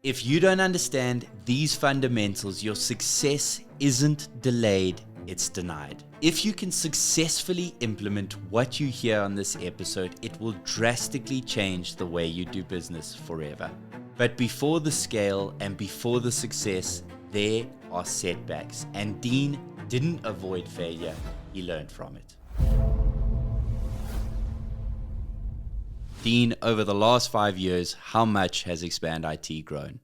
If you don't understand these fundamentals, your success isn't delayed, it's denied. If you can successfully implement what you hear on this episode, it will drastically change the way you do business forever. But before the scale and before the success, there are setbacks. And Dean didn't avoid failure, he learned from it. Dean, over the last 5 years, how much has Xpand IT grown?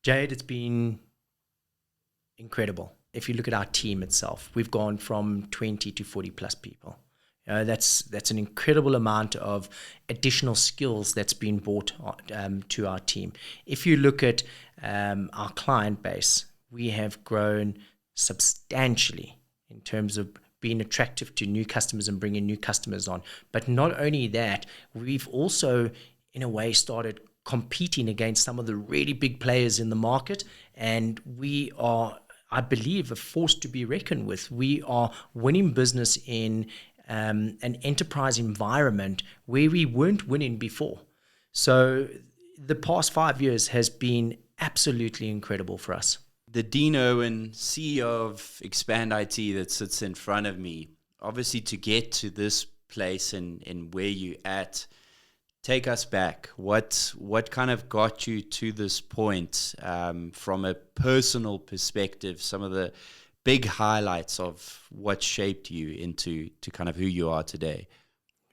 Jade, it's been incredible. If you look at our team itself, we've gone from 20 to 40 plus people. That's an incredible amount of additional skills that's been brought to our team. If you look at our client base, we have grown substantially in terms of being attractive to new customers and bringing new customers on. But not only that, we've also, in a way, started competing against some of the really big players in the market. And we are, I believe, a force to be reckoned with. We are winning business in an enterprise environment where we weren't winning before. So the past 5 years has been absolutely incredible for us. The Dean Irwin, CEO of Xpand IT that sits in front of me, obviously to get to this place and where you at, take us back. What kind of got you to this point from a personal perspective, some of the big highlights of what shaped you into kind of who you are today?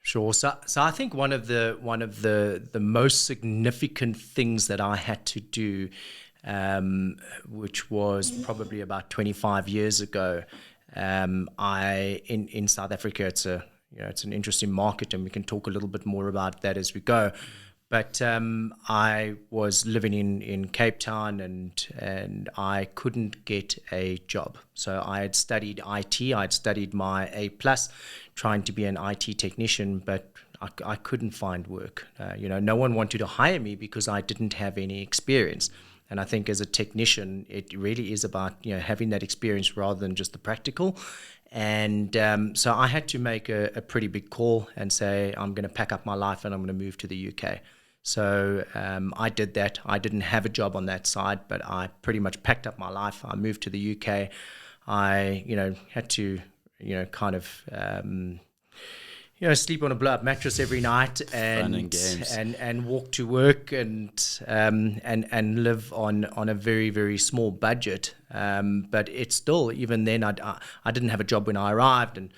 Sure. So I think one of the most significant things that I had to do, which was probably about 25 years ago, in South Africa, it's an interesting market, and we can talk a little bit more about that as we go. But I was living in Cape Town, and I couldn't get a job. So I had studied IT. I'd studied my A+, trying to be an IT technician, but I couldn't find work. No one wanted to hire me because I didn't have any experience. And I think as a technician, it really is about having that experience rather than just the practical. And so I had to make a pretty big call and say, I'm going to pack up my life and I'm going to move to the UK. So I did that. I didn't have a job on that side, but I pretty much packed up my life. I moved to the UK. I had to sleep on a blow-up mattress every night and walk to work and live on a very, very small budget. But it's still, even then, I didn't have a job when I arrived, and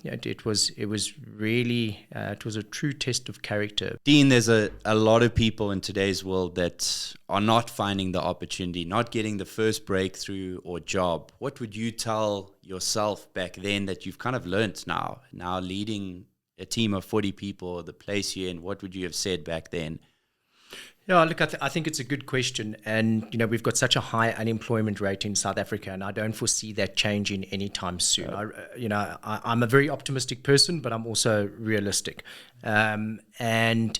it was really it was a true test of character. Dean, there's a lot of people in today's world that are not finding the opportunity, not getting the first breakthrough or job. What would you tell yourself back then that you've kind of learnt now leading a team of 40 people, the place you're in? What would you have said back then? Yeah, look, I think it's a good question. And, we've got such a high unemployment rate in South Africa, and I don't foresee that changing anytime soon. I'm a very optimistic person, but I'm also realistic. And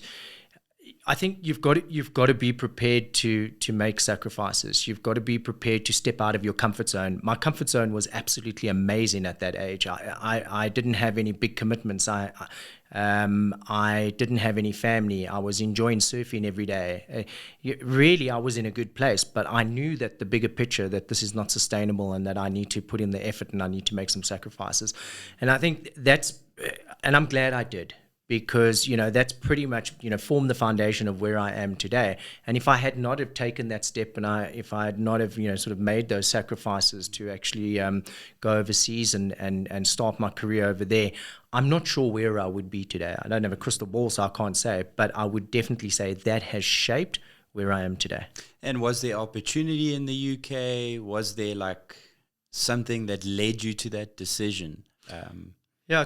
I think you've got to be prepared to make sacrifices. You've got to be prepared to step out of your comfort zone. My comfort zone was absolutely amazing at that age. I didn't have any big commitments. I didn't have any family. I was enjoying surfing every day. Really, I was in a good place, but I knew that the bigger picture, that this is not sustainable and that I need to put in the effort and I need to make some sacrifices. And I think and I'm glad I did. Because, that's pretty much, formed the foundation of where I am today. And if I had not have taken that step and if I had not have, sort of made those sacrifices to actually go overseas and start my career over there, I'm not sure where I would be today. I don't have a crystal ball, so I can't say, but I would definitely say that has shaped where I am today. And was there opportunity in the UK? Was there something that led you to that decision? Yeah,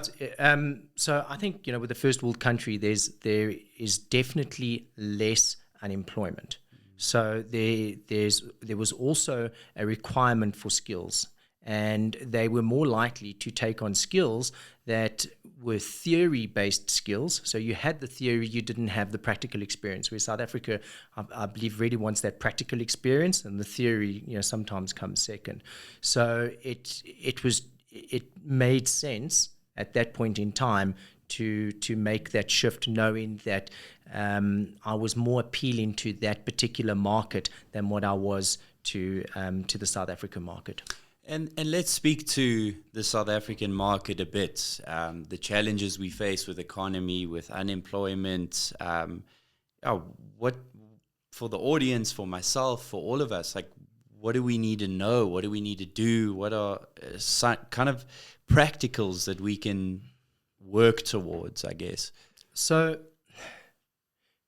so I think, with the first world country, there is definitely less unemployment. So there was also a requirement for skills, and they were more likely to take on skills that were theory-based skills. So you had the theory, you didn't have the practical experience, where South Africa, I believe, really wants that practical experience, and the theory, sometimes comes second. So it made sense at that point in time to make that shift, knowing that I was more appealing to that particular market than what I was to the South African market. And let's speak to the South African market a bit. The challenges we face with economy, with unemployment. What for the audience, for myself, for all of us, like, what do we need to know? What do we need to do? What are kind of practicals that we can work towards, I guess? So,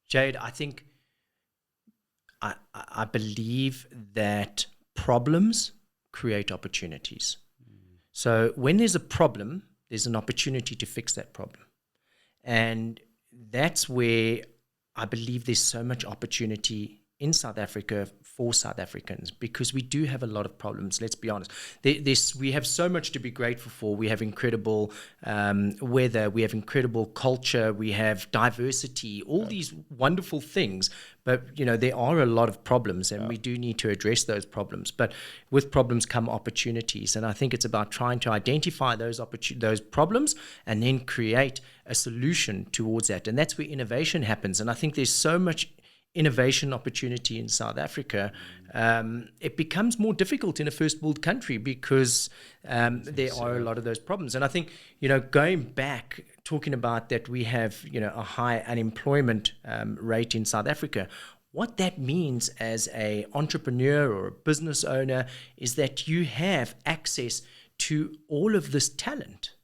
Jade, I think I believe that problems create opportunities. So when there's a problem, there's an opportunity to fix that problem. And that's where I believe there's so much opportunity in South Africa for South Africans, because we do have a lot of problems. Let's be honest. We have so much to be grateful for. We have incredible weather. We have incredible culture. We have diversity, all these wonderful things. But, there are a lot of problems, and we do need to address those problems. But with problems come opportunities. And I think it's about trying to identify those problems and then create a solution towards that. And that's where innovation happens. And I think there's so much innovation opportunity in South Africa. It becomes more difficult in a first world country because there are a lot of those problems. And I think, going back, talking about that we have, a high unemployment rate in South Africa, what that means as an entrepreneur or a business owner is that you have access to all of this talent.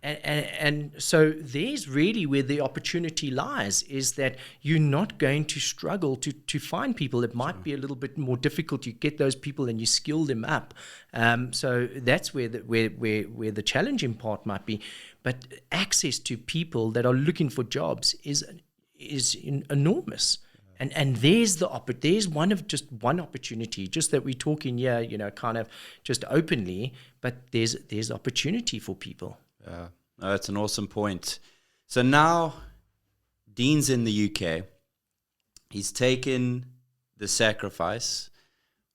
And so there's really where the opportunity lies, is that you're not going to struggle to find people. It might be a little bit more difficult. You get those people and you skill them up. So that's where the challenging part might be. But access to people that are looking for jobs is enormous. And there's one opportunity, just that we're talking here, kind of just openly, but there's opportunity for people. Yeah, no, that's an awesome point. So now Dean's in the UK. He's taken the sacrifice.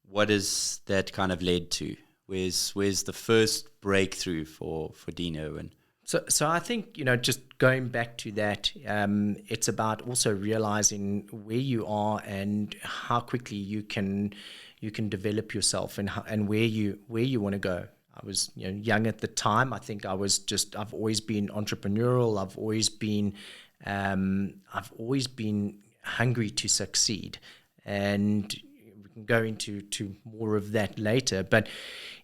What has that kind of led to? Where's the first breakthrough for Dean Irwin? So I think, just going back to that, it's about also realizing where you are and how quickly you can develop yourself and where you want to go. I was young at the time. I think I've always been entrepreneurial. I've always been hungry to succeed, and we can go into more of that later. But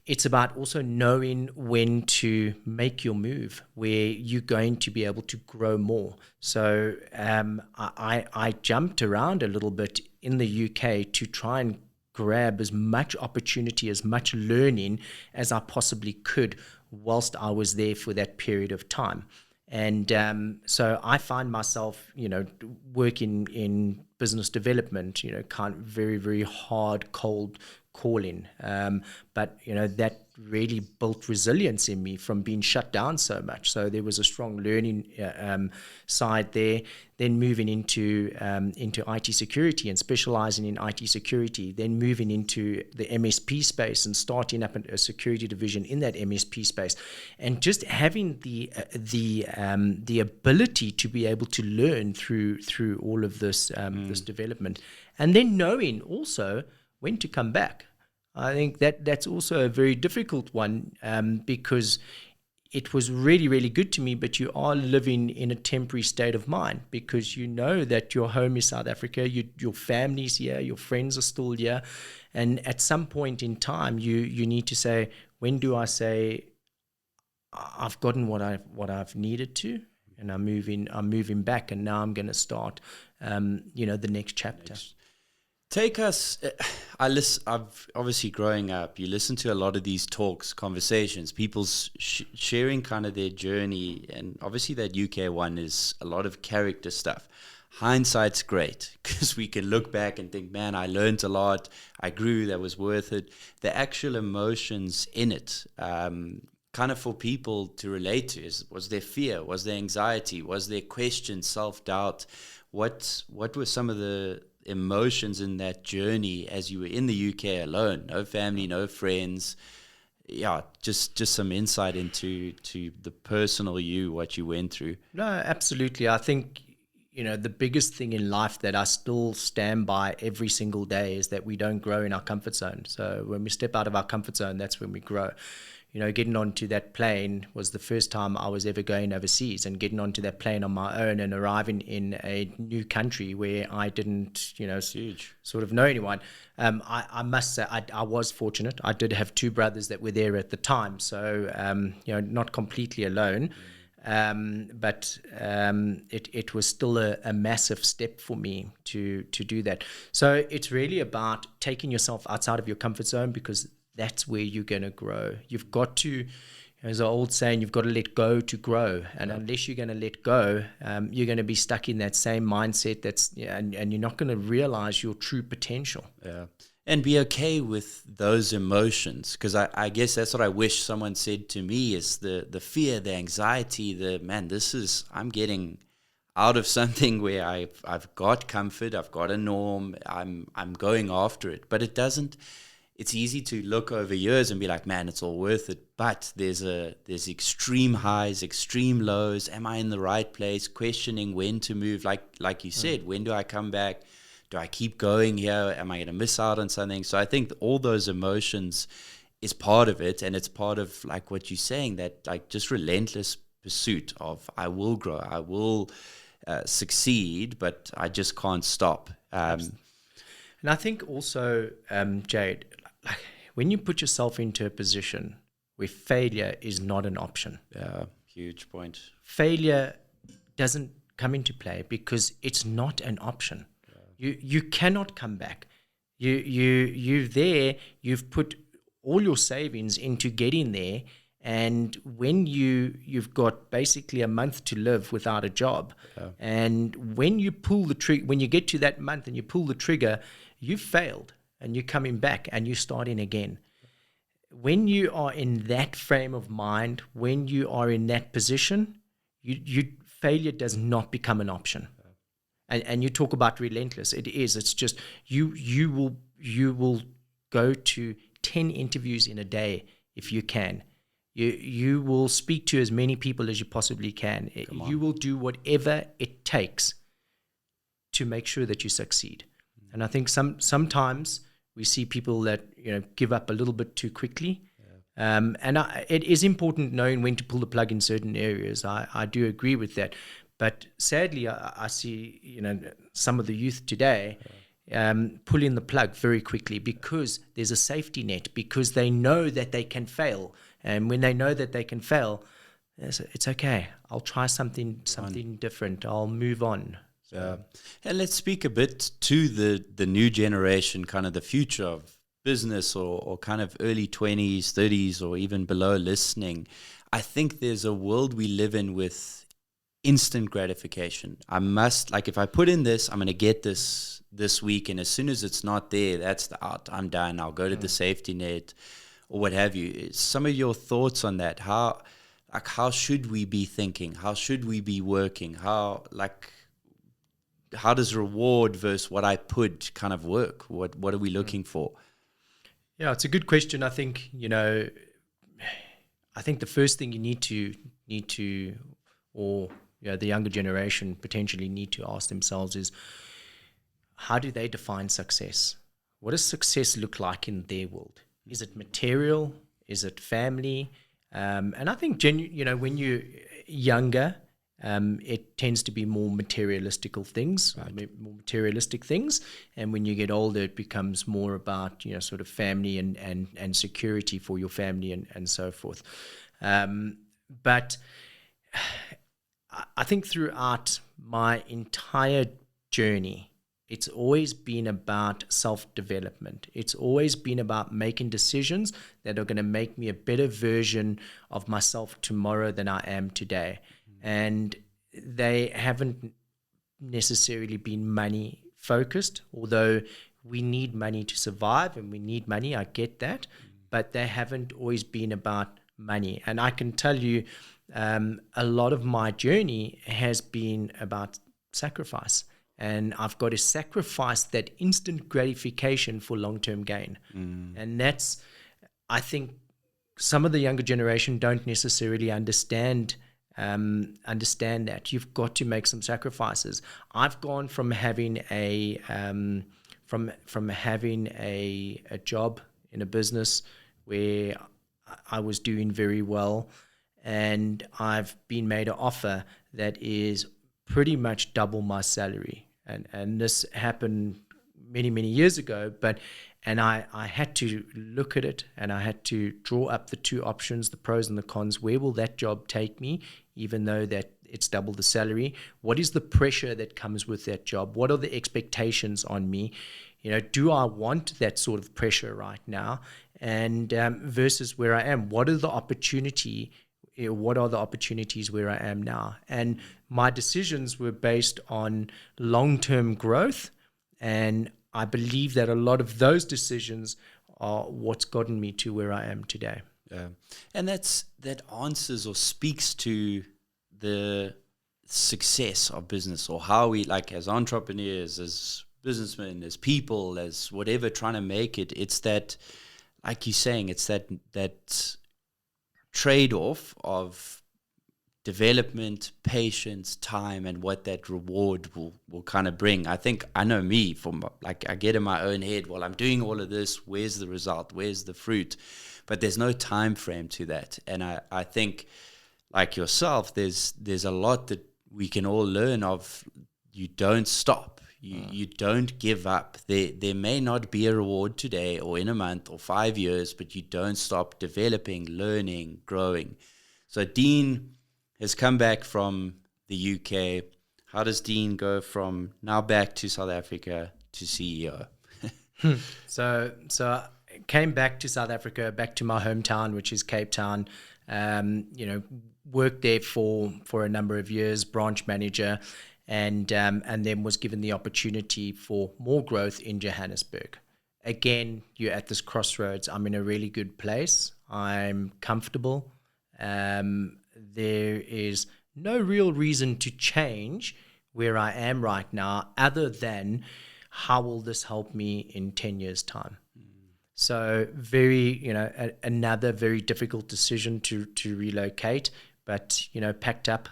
it's about also knowing when to make your move, where you're going to be able to grow more. So I jumped around a little bit in the UK to try and grab as much opportunity, as much learning as I possibly could whilst I was there for that period of time. And so I find myself, working in business development, kind of very, very hard, cold calling. But that really built resilience in me from being shut down so much. So there was a strong learning side there. Then moving into IT security and specializing in IT security. Then moving into the MSP space and starting up a security division in that MSP space, and just having the ability to be able to learn through all of this this development, and then knowing also when to come back. I think that's also a very difficult one, because it was really, really good to me, but you are living in a temporary state of mind, because you know that your home is South Africa, your family's here, your friends are still here, and at some point in time, you need to say, when do I say I've gotten what I've needed to, and I'm moving back, and now I'm going to start, the next chapter. Take us, I've obviously growing up, you listen to a lot of these talks, conversations, people's sharing kind of their journey. And obviously that UK one is a lot of character stuff. Hindsight's great because we can look back and think, man, I learned a lot. I grew. That was worth it. The actual emotions in it, kind of for people to relate to, was there fear? Was there anxiety? Was there question, self-doubt? What were some of the emotions in that journey as you were in the UK alone? No family, no friends. yeah, just some insight into the personal you, what you went through. No, absolutely. I think, the biggest thing in life that I still stand by every single day is that we don't grow in our comfort zone. So when we step out of our comfort zone, that's when we grow. Getting onto that plane was the first time I was ever going overseas, and getting onto that plane on my own and arriving in a new country where I didn't, sort of know anyone. I must say I was fortunate. I did have two brothers that were there at the time. So, not completely alone. But it was still a massive step for me to do that. So it's really about taking yourself outside of your comfort zone, because that's where you're going to grow. You've got to, as an old saying, you've got to let go to grow. And unless you're going to let go, you're going to be stuck in that same mindset and you're not going to realize your true potential. Yeah. And be okay with those emotions, because I guess that's what I wish someone said to me, is the fear, the anxiety, I'm getting out of something where I've got comfort, I've got a norm, I'm going after it. But it's easy to look over years and be like, man, it's all worth it. But there's extreme highs, extreme lows. Am I in the right place? Questioning when to move. Like you said, when do I come back? Do I keep going here? Am I going to miss out on something? So I think all those emotions is part of it. And it's part of like what you're saying, that like just relentless pursuit of, I will grow, I will succeed, but I just can't stop. And I think also, Jade, like when you put yourself into a position where failure is not an option. Yeah, huge point. Failure doesn't come into play because it's not an option. Yeah. You cannot come back. You're there. You've put all your savings into getting there, and when you've got basically a month to live without a job, and when you pull the trigger, when you get to that month and you pull the trigger, you've failed. And you're coming back and you're starting again. When you are in that frame of mind, when you are in that position, failure does not become an option. And you talk about relentless. It is. It's just you will go to 10 interviews in a day if you can. You will speak to as many people as you possibly can. You will do whatever it takes to make sure that you succeed. And I think sometimes we see people that give up a little bit too quickly. Yeah. It is important knowing when to pull the plug in certain areas. I do agree with that. But sadly, I see some of the youth today pulling the plug very quickly because there's a safety net, because they know that they can fail. And when they know that they can fail, it's okay. I'll try something different. I'll move on. And let's speak a bit to the new generation, kind of the future of business or kind of early 20s, 30s, or even below listening. I think there's a world we live in with instant gratification. If I put in this, I'm going to get this week. And as soon as it's not there, that's the out. I'm done. I'll go to the safety net or what have you. Some of your thoughts on that. How should we be thinking? How should we be working? How does reward versus what I put kind of work? What are we looking for? Yeah, it's a good question. I think, the first thing you need to, or the younger generation potentially need to ask themselves is, how do they define success? What does success look like in their world? Is it material? Is it family? And I think, when you're younger, it tends to be more materialistic things, and when you get older, it becomes more about sort of family and security for your family and so forth. But I think throughout my entire journey, it's always been about self-development. It's always been about making decisions that are going to make me a better version of myself tomorrow than I am today. And they haven't necessarily been money focused, although we need money to survive and we need money, I get that, but they haven't always been about money. And I can tell you a lot of my journey has been about sacrifice. And I've got to sacrifice that instant gratification for long-term gain. And that's, I think, some of the younger generation don't necessarily understand that you've got to make some sacrifices. I've gone from having a from having a job in a business where I was doing very well, and I've been made an offer that is pretty much double my salary, and this happened many years ago, and I had to look at it, and I had to draw up the two options, the pros and the cons. Where will that job take me, even though that it's double the salary? What is the pressure that comes with that job? What are the expectations on me? Do I want that sort of pressure right now? And versus where I am, what are the opportunities where I am now? And my decisions were based on long-term growth, and I believe that a lot of those decisions are what's gotten me to where I am today. Yeah. And that answers or speaks to the success of business, or how we, like, as entrepreneurs, as businessmen, as people, as whatever, trying to make it. It's that, like you're saying, it's that trade-off of development, patience, time, and what that reward will kind of bring. I know me, from like, I get in my own head, well, I'm doing all of this, where's the result, where's the fruit? But there's no time frame to that. And I think, like yourself, there's a lot that we can all learn of. You don't stop. You don't give up. There may not be a reward today or in a month or 5 years, but you don't stop developing, learning, growing. So Dean has come back from the UK. How does Dean go from now back to South Africa to CEO? So I came back to South Africa, back to my hometown, which is Cape Town. Worked there for a number of years, branch manager, and then was given the opportunity for more growth in Johannesburg. Again, you're at this crossroads. I'm in a really good place. I'm comfortable. There is no real reason to change where I am right now, other than how will this help me in 10 years' time? So another very difficult decision to relocate, but, packed up,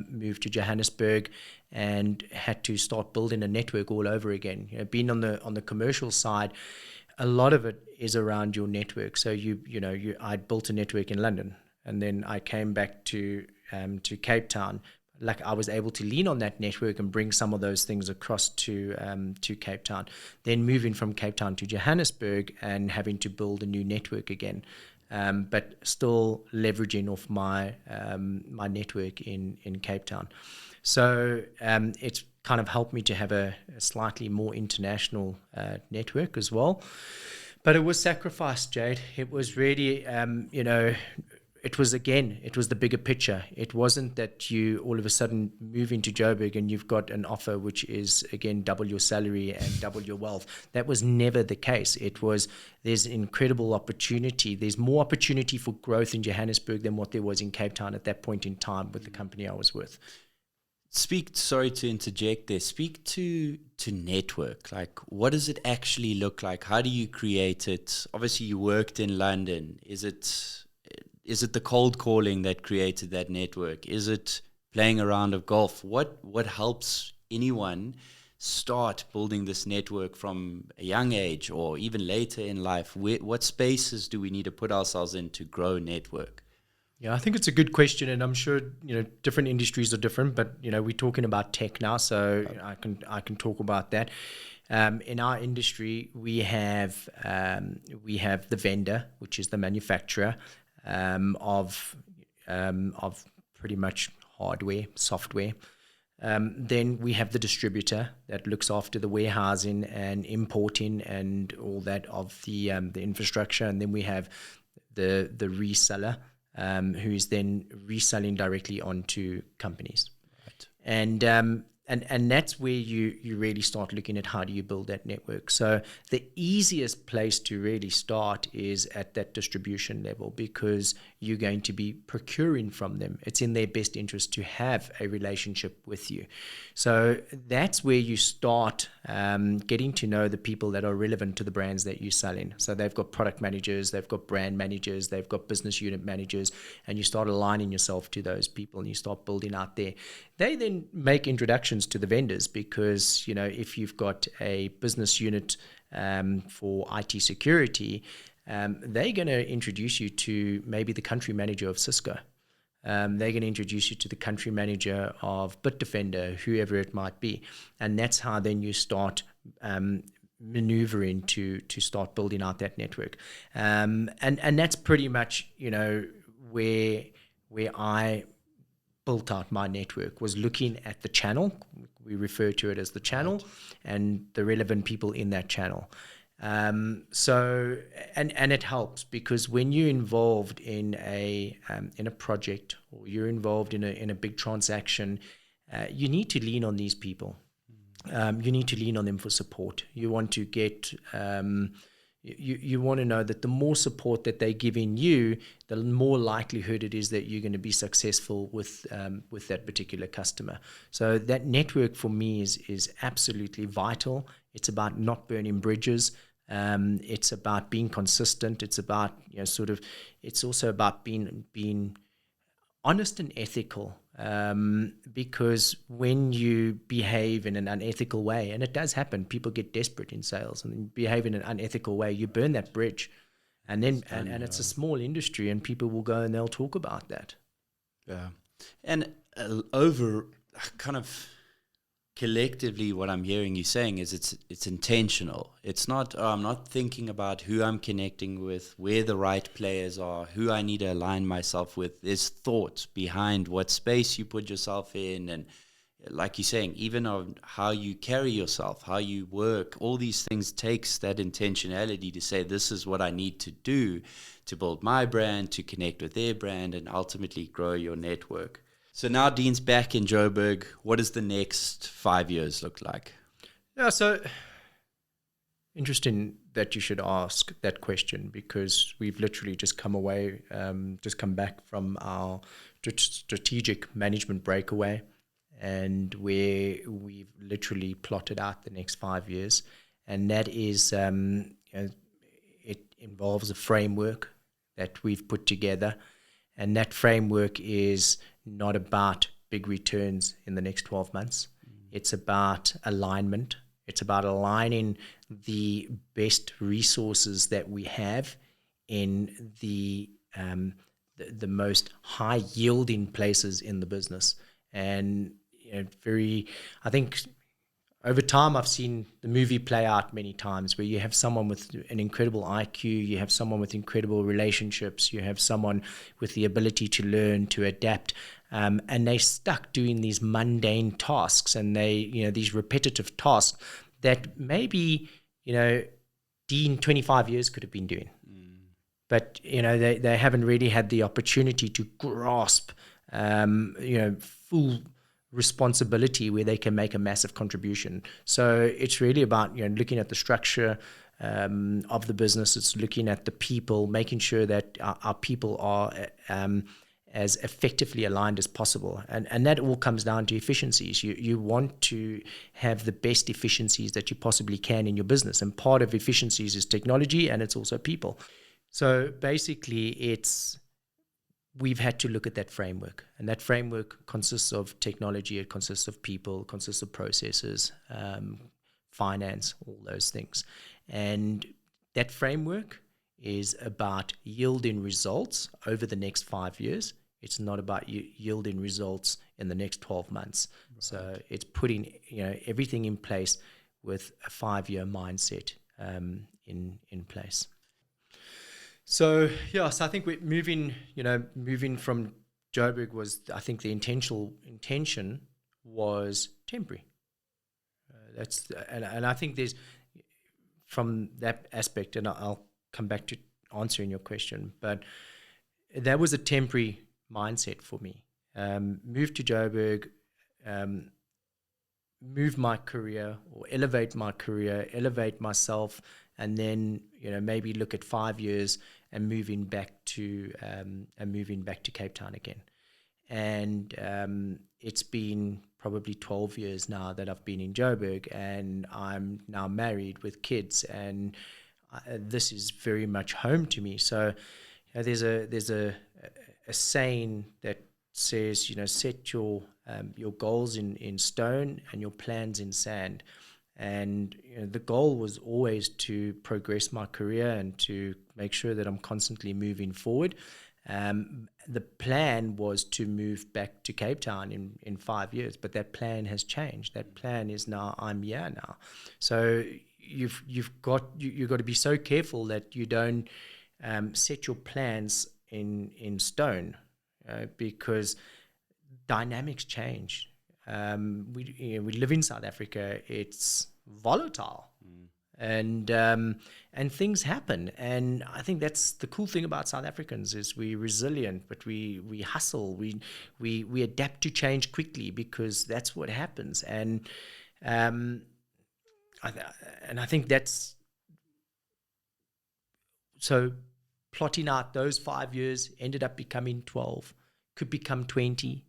moved to Johannesburg, and had to start building a network all over again. Being on the commercial side, a lot of it is around your network. So I built a network in London, and then I came back to Cape Town. Like, I was able to lean on that network and bring some of those things across to Cape Town. Then moving from Cape Town to Johannesburg and having to build a new network again, but still leveraging off my network in Cape Town. So it's kind of helped me to have a slightly more international network as well. But it was sacrificed, Jade. It was really, it was the bigger picture. It wasn't that you all of a sudden move into Joburg and you've got an offer which is, again, double your salary and double your wealth. That was never the case. It was, there's incredible opportunity. There's more opportunity for growth in Johannesburg than what there was in Cape Town at that point in time with the company I was with. Sorry to interject there. Speak to network. Like, what does it actually look like? How do you create it? Obviously, you worked in London. Is it the cold calling that created that network? Is it playing a round of golf? What helps anyone start building this network from a young age or even later in life? What spaces do we need to put ourselves in to grow network? Yeah, I think it's a good question, and I'm sure different industries are different. But we're talking about tech now, so I can talk about that. In our industry, we have the vendor, which is the manufacturer of pretty much hardware, software. Then we have the distributor that looks after the warehousing and importing and all that of the infrastructure, and then we have the reseller, who is then reselling directly onto companies. Right. And and that's where you really start looking at how do you build that network. So the easiest place to really start is at that distribution level, because you're going to be procuring from them. It's in their best interest to have a relationship with you. So that's where you start getting to know the people that are relevant to the brands that you're selling. So they've got product managers, they've got brand managers, they've got business unit managers, and you start aligning yourself to those people and you start building out there. They then make introductions to the vendors, because, if you've got a business unit for IT security, they're going to introduce you to maybe the country manager of Cisco. They're going to introduce you to the country manager of Bitdefender, whoever it might be. And that's how then you start maneuvering to start building out that network. And that's pretty much, where I built out my network, was looking at the channel. We refer to it as the channel, right, and the relevant people in that channel. So it helps, because when you're involved in a project, or you're involved in a big transaction, you need to lean on these people. You need to lean on them for support. You want to get you want to know that the more support that they're giving you, the more likelihood it is that you're going to be successful with that particular customer. So that network for me is absolutely vital. It's about not burning bridges. It's about being consistent. It's about it's also about being honest and ethical. Because when you behave in an unethical way, and it does happen, people get desperate in sales and behave in an unethical way, you burn that bridge, and then and it's a small industry, and people will go and they'll talk about that. Yeah, and over kind of collectively, what I'm hearing you saying is it's intentional. It's not, I'm not thinking about who I'm connecting with, where the right players are, who I need to align myself with. There's thought behind what space you put yourself in, and like you're saying, even on how you carry yourself, how you work, all these things takes that intentionality to say, this is what I need to do to build my brand, to connect with their brand, and ultimately grow your network. So now Dean's back in Joburg. What does the next 5 years look like? Yeah, so interesting that you should ask that question, because we've literally just come back from our strategic management breakaway, and where we've literally plotted out the next 5 years. And that is, it involves a framework that we've put together. And that framework is not about big returns in the next 12 months. It's about alignment. It's about aligning the best resources that we have in the most high yielding places in the business. And I think over time, I've seen the movie play out many times, where you have someone with an incredible IQ, you have someone with incredible relationships, you have someone with the ability to learn, to adapt, and they're stuck doing these mundane tasks, and these repetitive tasks that maybe, Dean 25 years could have been doing. But, they haven't really had the opportunity to grasp, full responsibility where they can make a massive contribution. So it's really about looking at the structure of the business. It's looking at the people, making sure that our people are as effectively aligned as possible, and that all comes down to efficiencies. You want to have the best efficiencies that you possibly can in your business, and part of efficiencies is technology, and it's also people. So basically, we've had to look at that framework, and that framework consists of technology, it consists of people, it consists of processes, finance, all those things. And that framework is about yielding results over the next 5 years. It's not about yielding results in the next 12 months. Right. So it's putting everything in place with a 5-year mindset in place. So I think we're moving from Joburg was, I think the intention was temporary. And I think there's, from that aspect, and I'll come back to answering your question, but that was a temporary mindset for me. Moved to Joburg, move my career or elevate my career, elevate myself, and then maybe look at 5 years and moving back to Cape Town again. And it's been probably 12 years now that I've been in Joburg, and I'm now married with kids, and this is very much home to me. So there's a saying that says, set your goals in stone and your plans in sand. And the goal was always to progress my career and to make sure that I'm constantly moving forward. The plan was to move back to Cape Town in 5 years, but that plan has changed. That plan is now I'm here now. So you've got to be so careful that you don't set your plans in stone, because dynamics change. We live in South Africa. It's volatile, and things happen. And I think that's the cool thing about South Africans is we're resilient, but we hustle. We adapt to change quickly because that's what happens. And I think that's so. Plotting out those 5 years ended up becoming 12, could become 20.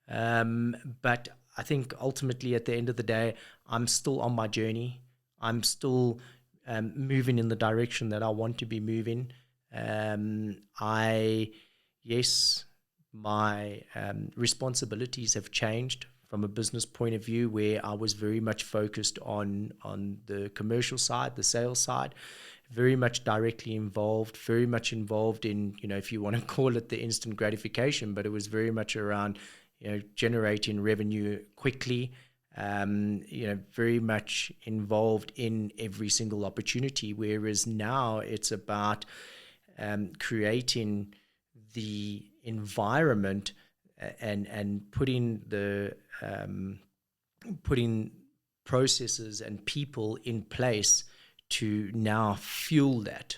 But I think ultimately at the end of the day, I'm still on my journey. I'm still moving in the direction that I want to be moving. My responsibilities have changed from a business point of view, where I was very much focused on the commercial side, the sales side, very much directly involved, very much involved in, if you want to call it the instant gratification, but it was very much around, generating revenue quickly, very much involved in every single opportunity. Whereas now it's about creating the environment and putting processes and people in place to now fuel that.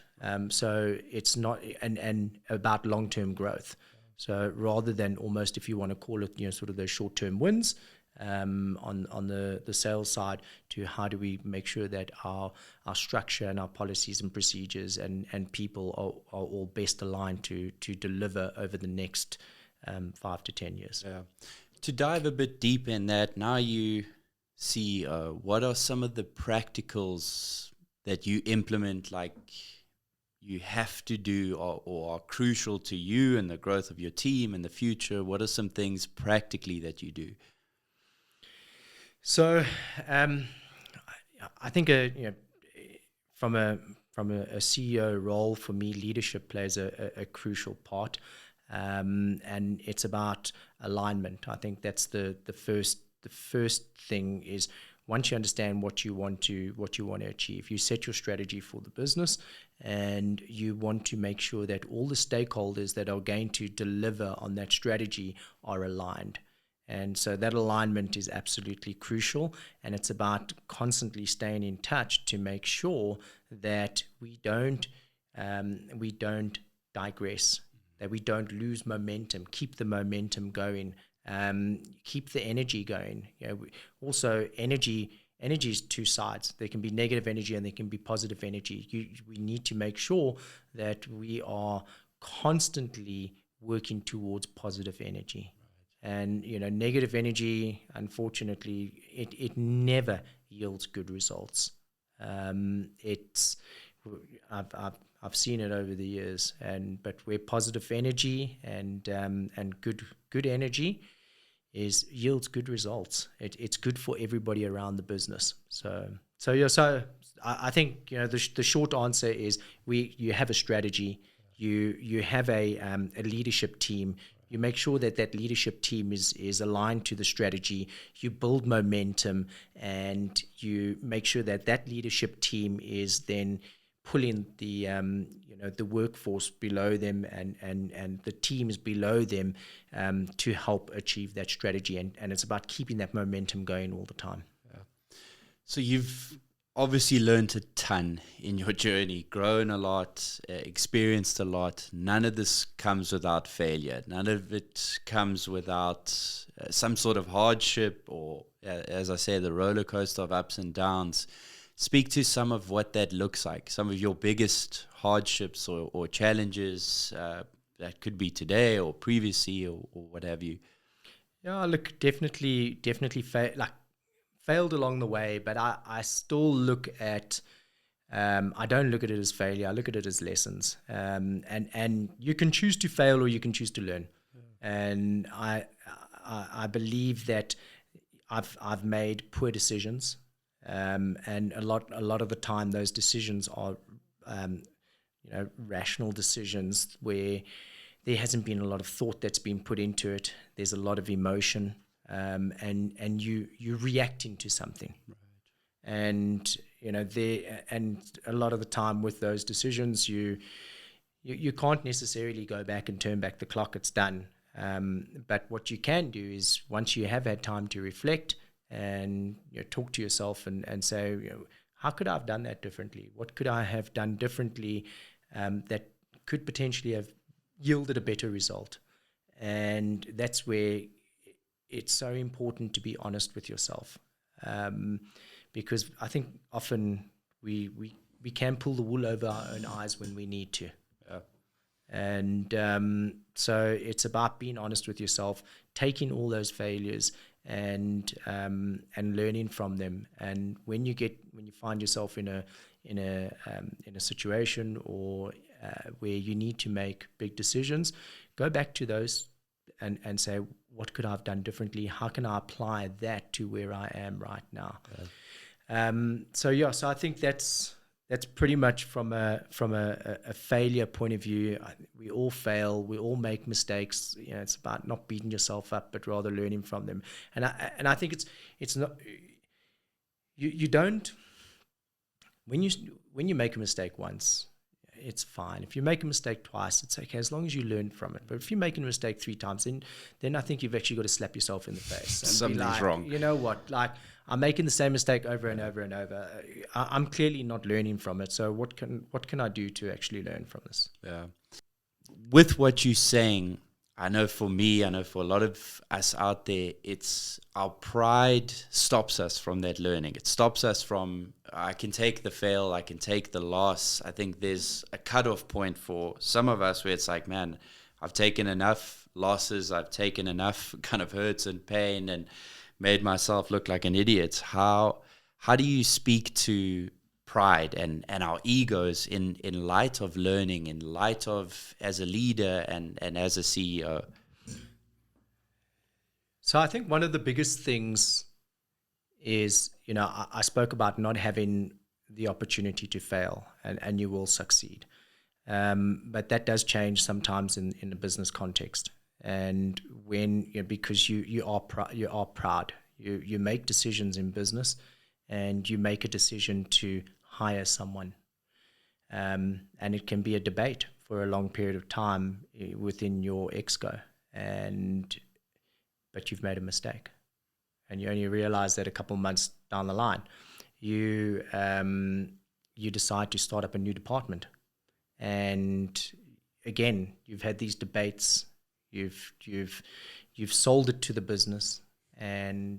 So it's not and about long-term growth. So rather than almost, if you want to call it, sort of those short-term wins on the sales side, to how do we make sure that our structure and our policies and procedures and people are all best aligned to deliver over the next 5 to 10 years. Yeah. To dive a bit deep in that, now you CEO, what are some of the practicals that you implement, like you have to do or are crucial to you and the growth of your team in the future? What are some things practically that you do? So I think from a CEO role, for me, leadership plays a crucial part, and it's about alignment. I think that's the first thing is, once you understand what you want to achieve, you set your strategy for the business, and you want to make sure that all the stakeholders that are going to deliver on that strategy are aligned. And so that alignment is absolutely crucial, and it's about constantly staying in touch to make sure that we don't digress, that we don't lose momentum, keep the momentum going. Keep the energy going. Also, energy is two sides. There can be negative energy and there can be positive energy. We need to make sure that we are constantly working towards positive energy. Right. And negative energy, unfortunately, it never yields good results. I've seen it over the years, but where positive energy and good energy yields good results, it's good for everybody around the business. So I think the short answer is you have a strategy, you have a leadership team. You make sure that leadership team is aligned to the strategy. You build momentum, and you make sure that leadership team is then pulling the workforce below them and the teams below them to help achieve that strategy. And it's about keeping that momentum going all the time. Yeah. So you've obviously learned a ton in your journey, grown a lot, experienced a lot. None of this comes without failure. None of it comes without some sort of hardship or, as I say, the roller coaster of ups and downs. Speak to some of what that looks like, some of your biggest hardships or challenges that could be today or previously or what have you. Yeah, look, definitely failed along the way, but I still look at, I don't look at it as failure. I look at it as lessons. And you can choose to fail or you can choose to learn. And I believe that I've made poor decisions, and a lot of the time those decisions are, rational decisions where there hasn't been a lot of thought that's been put into it. There's a lot of emotion, and you're reacting to something. And and a lot of the time with those decisions, you can't necessarily go back and turn back the clock. It's done. But what you can do is, once you have had time to reflect and talk to yourself and say, how could I have done that differently? What could I have done differently that could potentially have yielded a better result? And that's where it's so important to be honest with yourself, because I think often we can pull the wool over our own eyes when we need to. And so it's about being honest with yourself, taking all those failures and learning from them. And when you find yourself in a situation or where you need to make big decisions, go back to those and say, what could I have done differently? How can I apply that to where I am right now? So I think that's pretty much from a failure point of view. We all fail. We all make mistakes. It's about not beating yourself up, but rather learning from them. And I think it's not, you don't, when you make a mistake once, it's fine. If you make a mistake twice, it's okay, as long as you learn from it. But if you're making a mistake 3 times, then I think you've actually got to slap yourself in the face and something's wrong. You know what? Like, I'm making the same mistake over and over and over. I'm clearly not learning from it. So what can I do to actually learn from this? Yeah. With what you're saying, I know for me, I know for a lot of us out there, it's our pride stops us from that learning. It stops us from, I can take the fail, I can take the loss. I think there's a cutoff point for some of us where it's like, man, I've taken enough losses, I've taken enough kind of hurts and pain and made myself look like an idiot. How do you speak to pride and our egos in light of learning, in light of as a leader and as a CEO? So I think one of the biggest things is, I spoke about not having the opportunity to fail, and you will succeed. But that does change sometimes in the business context. And when, because you are proud, you make decisions in business, and you make a decision to hire someone. And it can be a debate for a long period of time within your exco, but you've made a mistake, and you only realize that a couple of months down the line. You decide to start up a new department, and again, you've had these debates. You've sold it to the business, and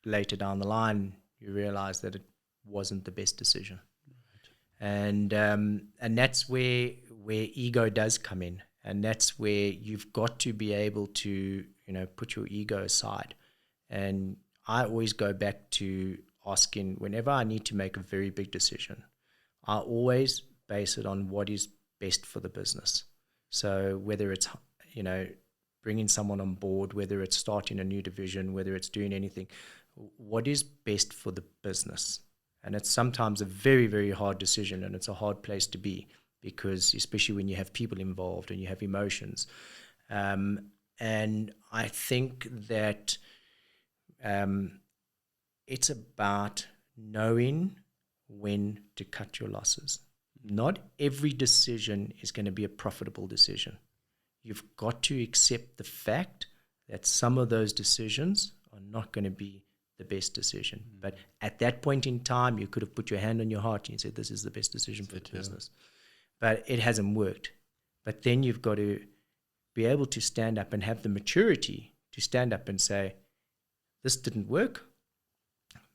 later down the line, you realize that it wasn't the best decision. And that's where ego does come in, and that's where you've got to be able to put your ego aside. And I always go back to asking, whenever I need to make a very big decision, I always base it on what is best for the business. So whether it's bringing someone on board, whether it's starting a new division, whether it's doing anything, what is best for the business? And it's sometimes a very, very hard decision, and it's a hard place to be, because especially when you have people involved and you have emotions. And I think that it's about knowing when to cut your losses. Not every decision is going to be a profitable decision. You've got to accept the fact that some of those decisions are not going to be the best decision. But at that point in time, you could have put your hand on your heart and you said, this is the best decision for the business. But it hasn't worked. But then you've got to be able to stand up and have the maturity to stand up and say, this didn't work.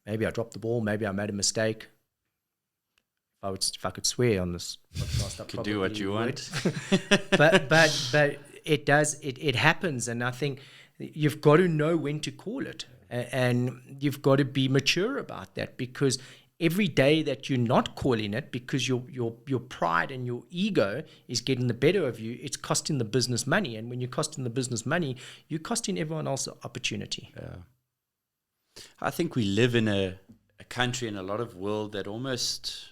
Maybe I dropped the ball. Maybe I made a mistake. If I could swear on this podcast, I could do what you want. but it does. It happens, and I think you've got to know when to call it, and you've got to be mature about that, because every day that you're not calling it because your pride and your ego is getting the better of you, it's costing the business money, and when you're costing the business money, you're costing everyone else opportunity. Yeah. I think we live in a country and a lot of world that almost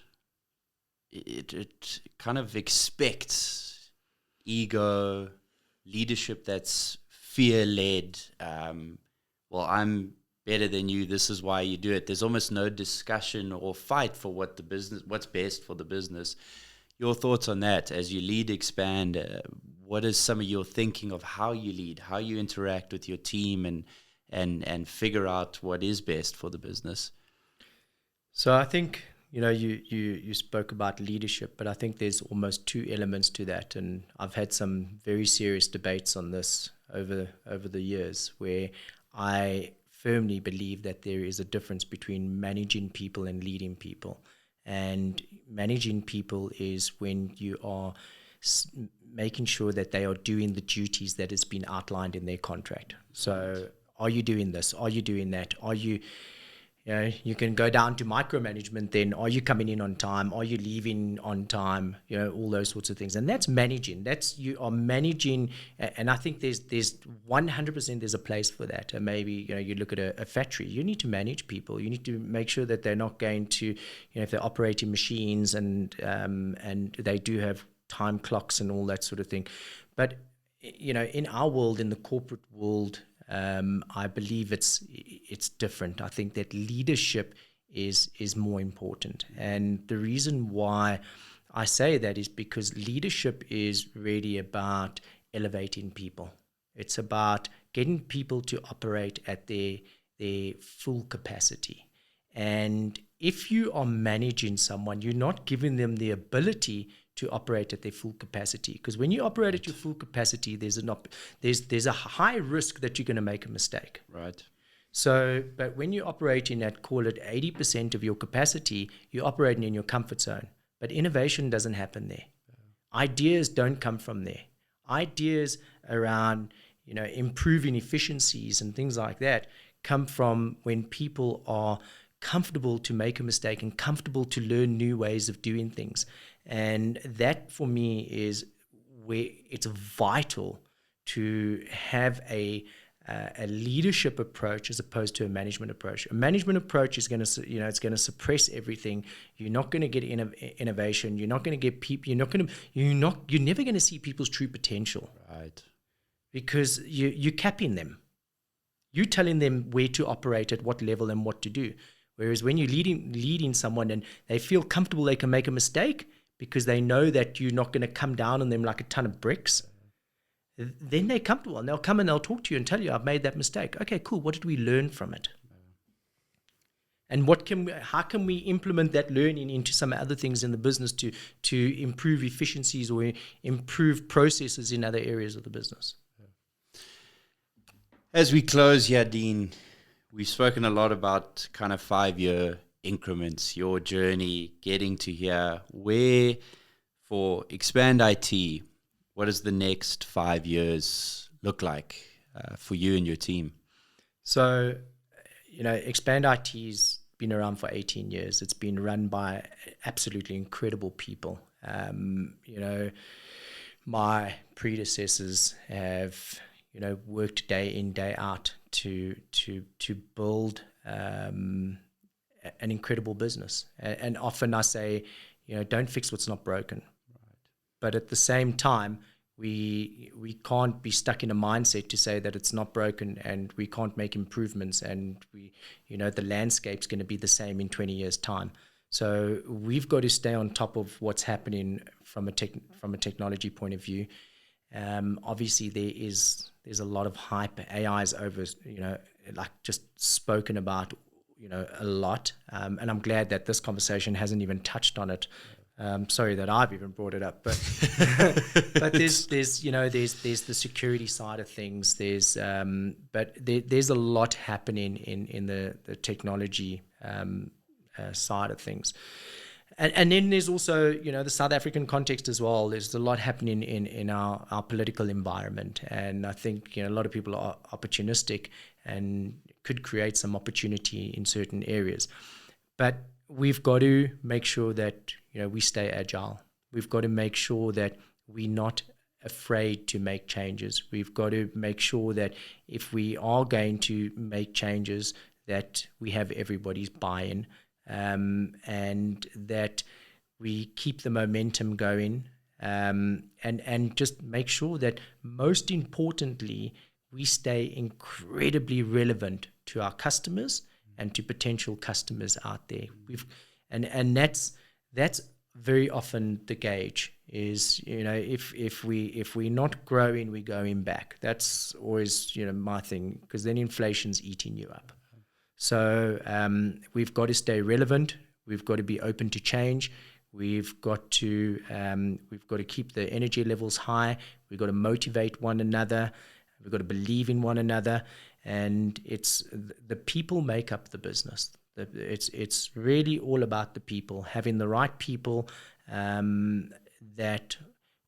it kind of expects ego, leadership that's fear-led. Well, I'm better than you. This is why you do it. There's almost no discussion or fight for what's best for the business. Your thoughts on that as you lead Xpand? What is some of your thinking of how you lead, how you interact with your team, and figure out what is best for the business? So I think, you spoke about leadership, but I think there's almost two elements to that. And I've had some very serious debates on this over the years, where I firmly believe that there is a difference between managing people and leading people. And managing people is when you are making sure that they are doing the duties that has been outlined in their contract. So are you doing this? Are you doing that? Are you... you can go down to micromanagement then. Are you coming in on time? Are you leaving on time? All those sorts of things. And that's managing. You are managing. And I think there's 100% there's a place for that. And maybe, you look at a factory, you need to manage people. You need to make sure that they're not going to, if they're operating machines and they do have time clocks and all that sort of thing. But, in our world, in the corporate world, I believe it's different. I think that leadership is more important. And the reason why I say that is because leadership is really about elevating people. It's about getting people to operate at their full capacity. And if you are managing someone, you're not giving them the ability to operate at their full capacity. Because when you operate at your full capacity, there's a high risk that you're going to make a mistake. Right. So, but when you're operating at, call it 80% of your capacity, you're operating in your comfort zone. But innovation doesn't happen there. Ideas don't come from there. Ideas around, improving efficiencies and things like that come from when people are comfortable to make a mistake and comfortable to learn new ways of doing things. And that, for me, is where it's vital to have a leadership approach as opposed to a management approach. A management approach is going to, it's going to suppress everything. You're not going to get innovation. You're not going to get people. You're never going to see people's true potential. Right. Because you're capping them. You're telling them where to operate at what level and what to do. Whereas when you're leading someone and they feel comfortable they can make a mistake because they know that you're not going to come down on them like a ton of bricks, then they're comfortable and they'll come and they'll talk to you and tell you, I've made that mistake. Okay, cool. What did we learn from it? And how can we implement that learning into some other things in the business to improve efficiencies or improve processes in other areas of the business? As we close here, Dean, we've spoken a lot about kind of 5-year increments, your journey getting to here. Where, for Xpand IT, what does the next 5 years look like for you and your team? So, Xpand IT's been around for 18 years. It's been run by absolutely incredible people. My predecessors have worked day in, day out to build an incredible business. And often I say, don't fix what's not broken. Right. But at the same time, we can't be stuck in a mindset to say that it's not broken and we can't make improvements and the landscape's going to be the same in 20 years' time. So we've got to stay on top of what's happening from a technology point of view. Obviously, there's a lot of hype. AI is like just spoken about, a lot. And I'm glad that this conversation hasn't even touched on it. Sorry that I've even brought it up, but but there's the security side of things. There's a lot happening in the technology side of things. And then there's also, the South African context as well. There's a lot happening in our political environment. And I think, a lot of people are opportunistic and could create some opportunity in certain areas. But we've got to make sure that, we stay agile. We've got to make sure that we're not afraid to make changes. We've got to make sure that if we are going to make changes, that we have everybody's buy-in. And that we keep the momentum going, and just make sure that, most importantly, we stay incredibly relevant to our customers and to potential customers out there. And that's very often the gauge is, if we're not growing, we're going back. That's always, my thing, because then inflation's eating you up. So we've got to stay relevant. We've got to be open to change. We've got to keep the energy levels high. We've got to motivate one another. We've got to believe in one another. And it's the people make up the business. It's really all about the people, having the right people that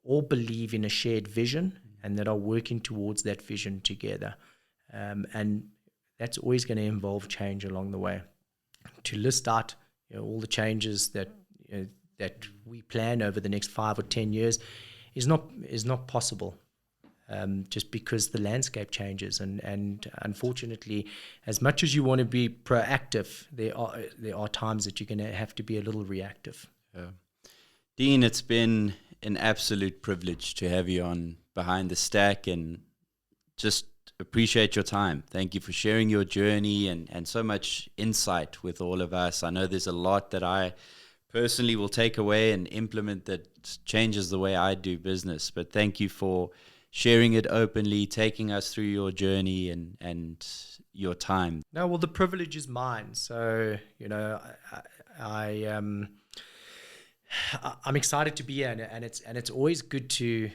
all believe in a shared vision and that are working towards that vision together. And that's always going to involve change along the way. To list out, all the changes that we plan over the next 5 or 10 years is not possible, just because the landscape changes. And unfortunately, as much as you want to be proactive, there are times that you're going to have to be a little reactive. Yeah. Dean, it's been an absolute privilege to have you on Behind the Stack, and just appreciate your time. Thank you for sharing your journey and so much insight with all of us. I know there's a lot that I personally will take away and implement that changes the way I do business. But thank you for sharing it openly, taking us through your journey and your time. No, well, the privilege is mine. So, I'm excited to be here, and it's always good to,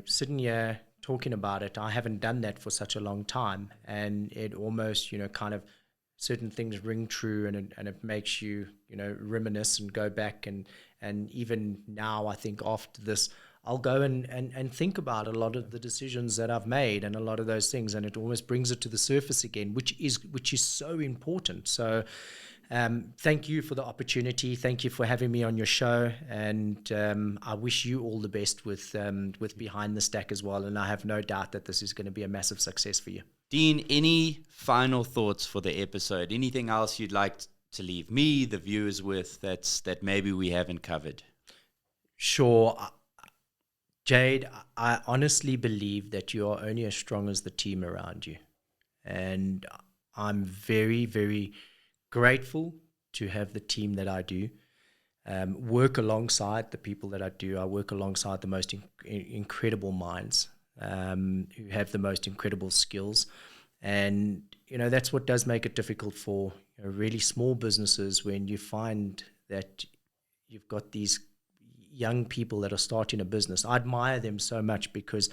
sitting here talking about it. I haven't done that for such a long time, and it almost, kind of certain things ring true, and it makes you, reminisce and go back, and even now, I think after this, I'll go and think about a lot of the decisions that I've made and a lot of those things, and it almost brings it to the surface again, which is so important. So thank you for the opportunity. Thank you for having me on your show, and I wish you all the best with Behind the Stack as well, and I have no doubt that this is going to be a massive success for you. Dean, any final thoughts for the episode? Anything else you'd like to leave me, the viewers, with that maybe we haven't covered? Sure. Jade, I honestly believe that you are only as strong as the team around you. And I'm very, very grateful to have the team that I do. Work alongside the people that I do. I work alongside the most incredible minds who have the most incredible skills. And, that's what does make it difficult for really small businesses, when you find that you've got these young people that are starting a business. I admire them so much because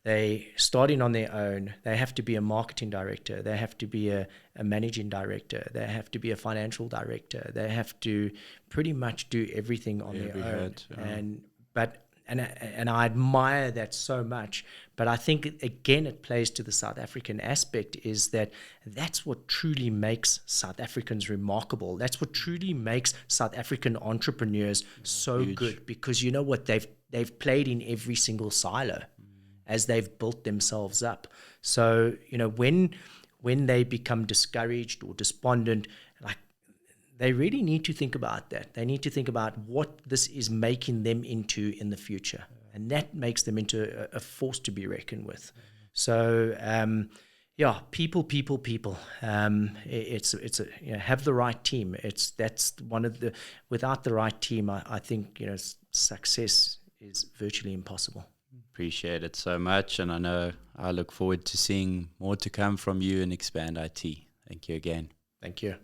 they starting on their own. They have to be a marketing director. They have to be a managing director. They have to be a financial director. They have to pretty much do everything on their own. And I admire that so much. But I think, again, it plays to the South African aspect, is that's what truly makes South Africans remarkable. That's what truly makes South African entrepreneurs so Huge. good, because you know what? They've played in every single silo as they've built themselves up. So, when they become discouraged or despondent, they really need to think about that. They need to think about what this is making them into in the future. And that makes them into a force to be reckoned with. So, people. Have the right team. That's one of the, without the right team, I think, success is virtually impossible. Appreciate it so much. And I know I look forward to seeing more to come from you and Xpand IT. Thank you again. Thank you.